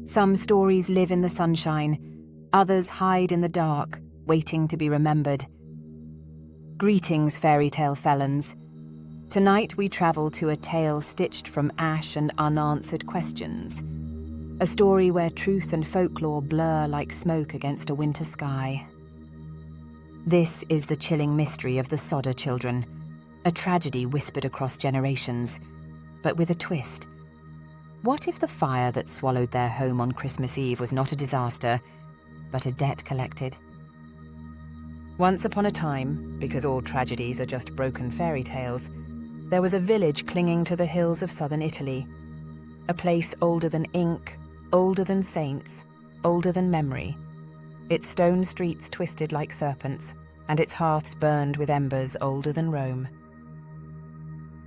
Some stories live in the sunshine, others hide in the dark, waiting to be remembered. Greetings, Fairytale Felons. Tonight we travel to a tale stitched from ash and unanswered questions. A story where truth and folklore blur like smoke against a winter sky. This is the chilling mystery of the Sodder children, a tragedy whispered across generations, but with a twist. What if the fire that swallowed their home on Christmas Eve was not a disaster, but a debt collected? Once upon a time, because all tragedies are just broken fairy tales, there was a village clinging to the hills of southern Italy. A place older than ink, older than saints, older than memory. Its stone streets twisted like serpents, and its hearths burned with embers older than Rome.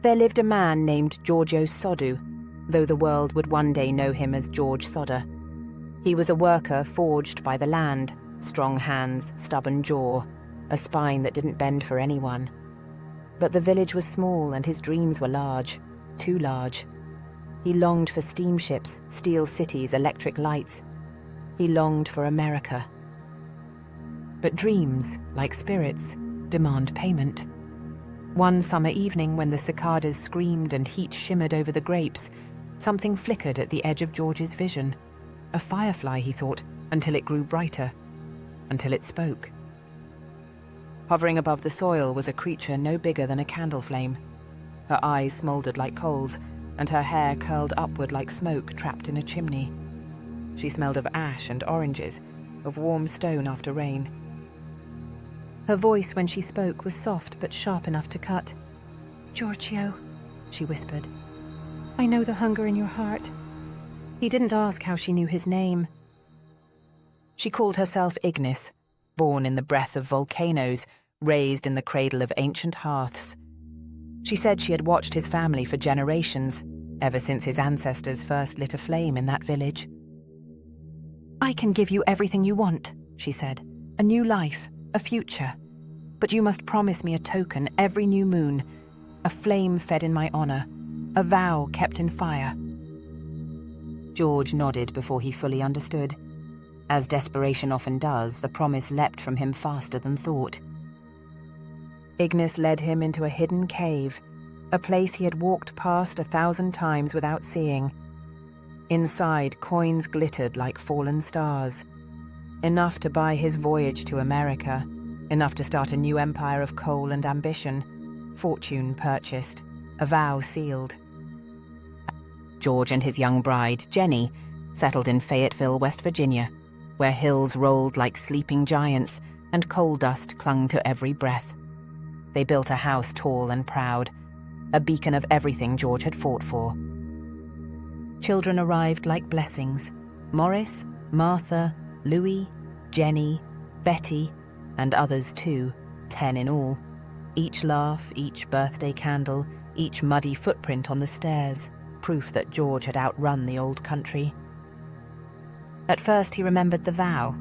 There lived a man named Giorgio Sodder, though the world would one day know him as George Sodder. He was a worker forged by the land, strong hands, stubborn jaw, a spine that didn't bend for anyone. But the village was small and his dreams were large, too large. He longed for steamships, steel cities, electric lights. He longed for America. But dreams, like spirits, demand payment. One summer evening, when the cicadas screamed and heat shimmered over the grapes, something flickered at the edge of George's vision. A firefly, he thought, until it grew brighter, until it spoke. Hovering above the soil was a creature no bigger than a candle flame. Her eyes smouldered like coals, and her hair curled upward like smoke trapped in a chimney. She smelled of ash and oranges, of warm stone after rain. Her voice when she spoke was soft but sharp enough to cut. "Giorgio," she whispered, "I know the hunger in your heart." He didn't ask how she knew his name. She called herself Ignis, born in the breath of volcanoes, raised in the cradle of ancient hearths. She said she had watched his family for generations, ever since his ancestors first lit a flame in that village. "I can give you everything you want," she said. "A new life, a future. But you must promise me a token every new moon, a flame fed in my honor, a vow kept in fire." George nodded before he fully understood. As desperation often does, the promise leapt from him faster than thought. Ignis led him into a hidden cave, a place he had walked past 1,000 times without seeing. Inside, coins glittered like fallen stars. Enough to buy his voyage to America, enough to start a new empire of coal and ambition, fortune purchased, a vow sealed. George and his young bride, Jenny, settled in Fayetteville, West Virginia, where hills rolled like sleeping giants and coal dust clung to every breath. They built a house tall and proud, a beacon of everything George had fought for. Children arrived like blessings: Morris, Martha, Louis, Jenny, Betty, and others too, 10 in all. Each laugh, each birthday candle, each muddy footprint on the stairs, proof that George had outrun the old country. At first he remembered the vow.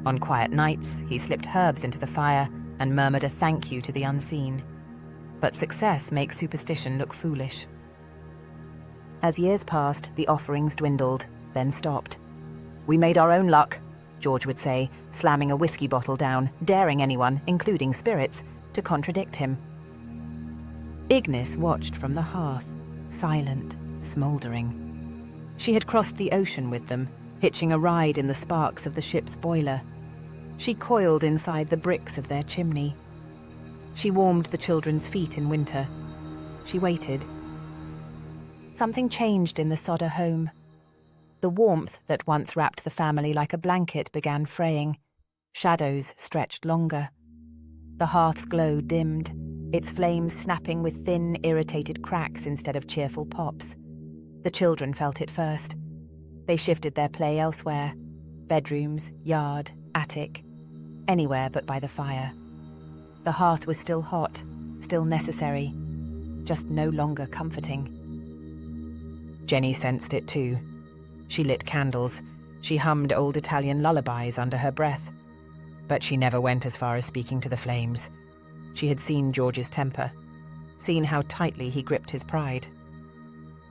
On quiet nights, he slipped herbs into the fire and murmured a thank you to the unseen. But success makes superstition look foolish. As years passed, the offerings dwindled, then stopped. "We made our own luck," George would say, slamming a whiskey bottle down, daring anyone, including spirits, to contradict him. Ignis watched from the hearth, silent, smouldering. She had crossed the ocean with them, hitching a ride in the sparks of the ship's boiler. She coiled inside the bricks of their chimney. She warmed the children's feet in winter. She waited. Something changed in the Sodder home. The warmth that once wrapped the family like a blanket began fraying. Shadows stretched longer. The hearth's glow dimmed, its flames snapping with thin, irritated cracks instead of cheerful pops. The children felt it first. They shifted their play elsewhere. Bedrooms, yard, attic. Anywhere but by the fire. The hearth was still hot, still necessary, just no longer comforting. Jenny sensed it too. She lit candles. She hummed old Italian lullabies under her breath. But she never went as far as speaking to the flames. She had seen George's temper, seen how tightly he gripped his pride.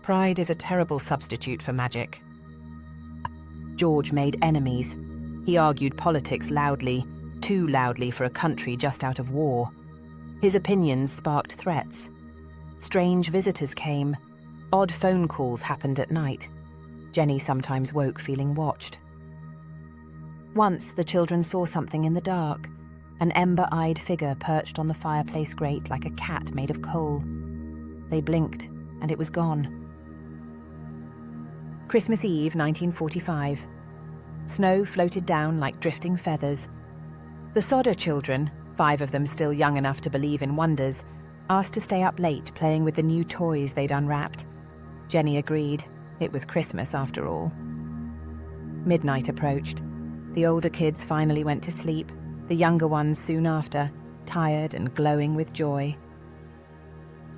Pride is a terrible substitute for magic. George made enemies. He argued politics loudly, too loudly for a country just out of war. His opinions sparked threats. Strange visitors came. Odd phone calls happened at night. Jenny sometimes woke feeling watched. Once the children saw something in the dark, an ember-eyed figure perched on the fireplace grate like a cat made of coal. They blinked, and it was gone. Christmas Eve, 1945. Snow floated down like drifting feathers. The Sodder children, 5 of them still young enough to believe in wonders, asked to stay up late playing with the new toys they'd unwrapped. Jenny agreed. It was Christmas after all. Midnight approached. The older kids finally went to sleep, the younger ones soon after, tired and glowing with joy.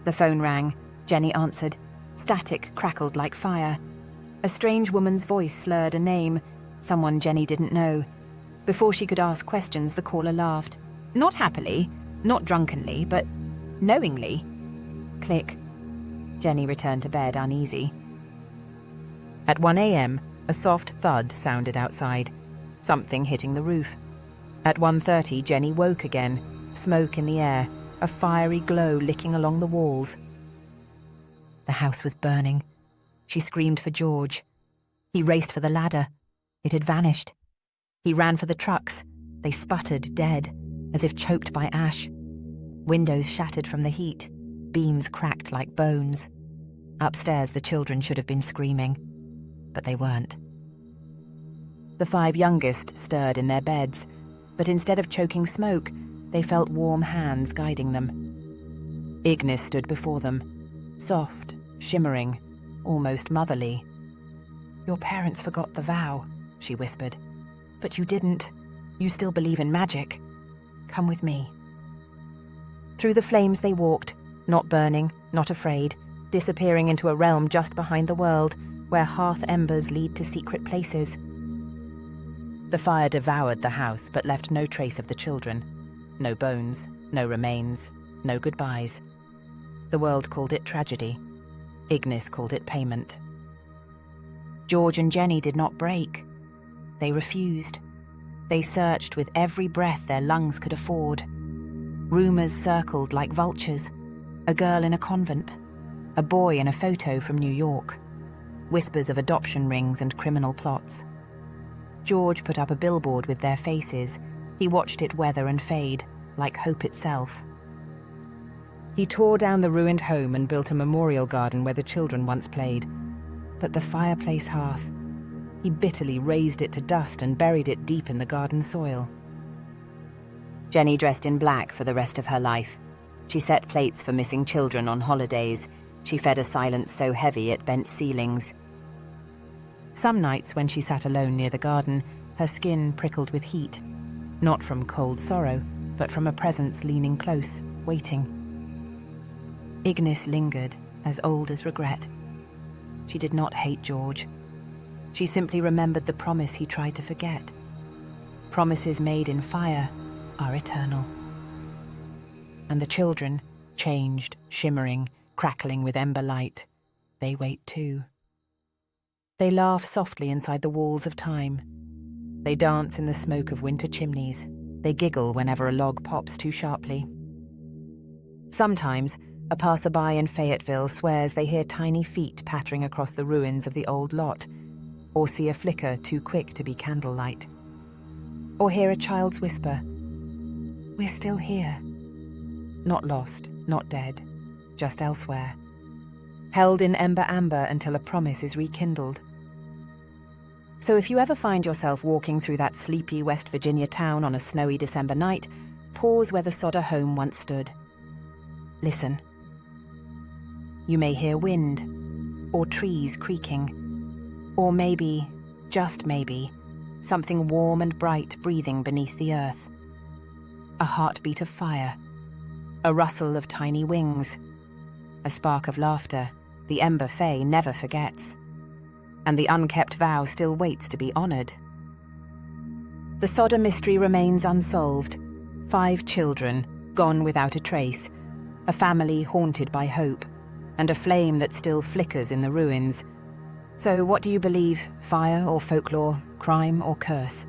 The phone rang. Jenny answered. Static crackled like fire. A strange woman's voice slurred a name, someone Jenny didn't know. Before she could ask questions, the caller laughed. Not happily, not drunkenly, but knowingly. Click. Jenny returned to bed uneasy. At 1 a.m., a soft thud sounded outside, something hitting the roof. At 1:30, Jenny woke again, smoke in the air, a fiery glow licking along the walls. The house was burning. She screamed for George. He raced for the ladder. It had vanished. He ran for the trucks. They sputtered, dead, as if choked by ash. Windows shattered from the heat. Beams cracked like bones. Upstairs, the children should have been screaming, but they weren't. The 5 youngest stirred in their beds, but instead of choking smoke, they felt warm hands guiding them. Ignis stood before them, soft, shimmering, almost motherly. Your parents forgot the vow, she whispered. But you didn't. You still believe in magic. Come with me. Through the flames they walked, not burning, not afraid, disappearing into a realm just behind the world, where hearth embers lead to secret places. The fire devoured the house, but left no trace of the children. No bones, no remains, no goodbyes. The world called it tragedy. Ignis called it payment. George and Jenny did not break. They refused. They searched with every breath their lungs could afford. Rumours circled like vultures. A girl in a convent. A boy in a photo from New York. Whispers of adoption rings and criminal plots. George put up a billboard with their faces. He watched it weather and fade, like hope itself. He tore down the ruined home and built a memorial garden where the children once played. But the fireplace hearth, he bitterly razed it to dust and buried it deep in the garden soil. Jenny dressed in black for the rest of her life. She set plates for missing children on holidays. She fed a silence so heavy it bent ceilings. Some nights when she sat alone near the garden, her skin prickled with heat, not from cold sorrow, but from a presence leaning close, waiting. Ignis lingered, as old as regret. She did not hate George. She simply remembered the promise he tried to forget. Promises made in fire are eternal. And the children, changed, shimmering, crackling with ember light, they wait too. They laugh softly inside the walls of time. They dance in the smoke of winter chimneys. They giggle whenever a log pops too sharply. Sometimes, a passerby in Fayetteville swears they hear tiny feet pattering across the ruins of the old lot, or see a flicker too quick to be candlelight, or hear a child's whisper, "We're still here." Not lost, not dead, just elsewhere. Held in ember-amber until a promise is rekindled. So if you ever find yourself walking through that sleepy West Virginia town on a snowy December night, pause where the Sodder home once stood. Listen. You may hear wind, or trees creaking, or maybe, just maybe, something warm and bright breathing beneath the earth. A heartbeat of fire, a rustle of tiny wings, a spark of laughter the Ember Fae never forgets, and the unkept vow still waits to be honoured. The Sodder mystery remains unsolved. 5 children, gone without a trace, a family haunted by hope, and a flame that still flickers in the ruins. So what do you believe, fire or folklore, crime or curse?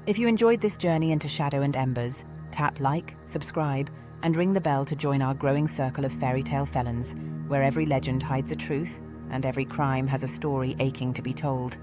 If you enjoyed this journey into Shadow and Embers, tap like, subscribe, and ring the bell to join our growing circle of Fairytale Felons, where every legend hides a truth and every crime has a story aching to be told.